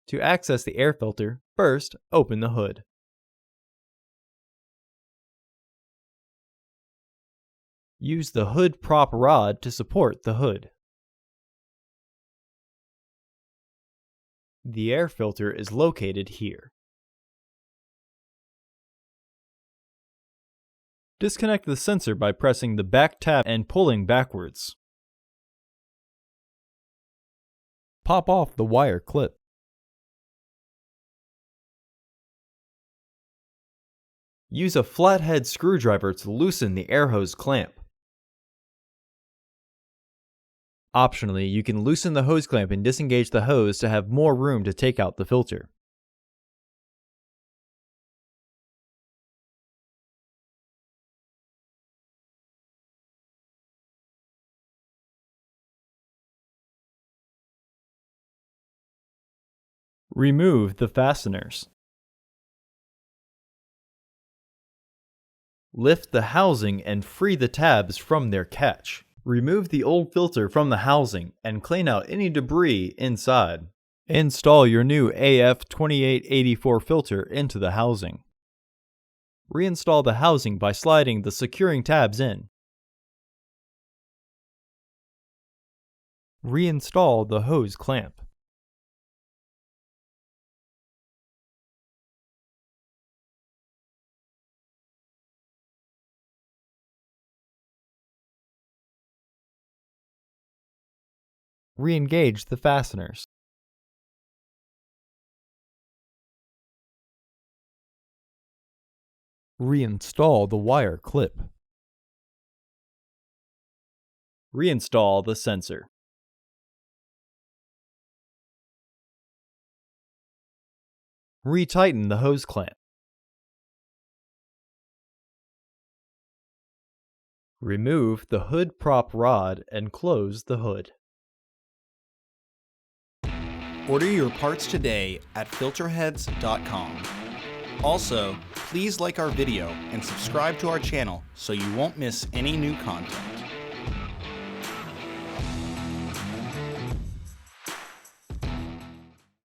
To access the air filter, first open the hood. Use the hood prop rod to support the hood. The air filter is located here. Disconnect the sensor by pressing the back tab and pulling backwards. Pop off the wire clip. Use a flathead screwdriver to loosen the air hose clamp. Optionally, you can loosen the hose clamp and disengage the hose to have more room to take out the filter. Remove the fasteners. Lift the housing and free the tabs from their catch. Remove the old filter from the housing and clean out any debris inside. Install your new AF2884 filter into the housing. Reinstall the housing by sliding the securing tabs in. Reinstall the hose clamp. Re-engage the fasteners. Reinstall the wire clip. Reinstall the sensor. Retighten the hose clamp. Remove the hood prop rod and close the hood. Order your parts today at filterheads.com. Also, please like our video and subscribe to our channel so you won't miss any new content.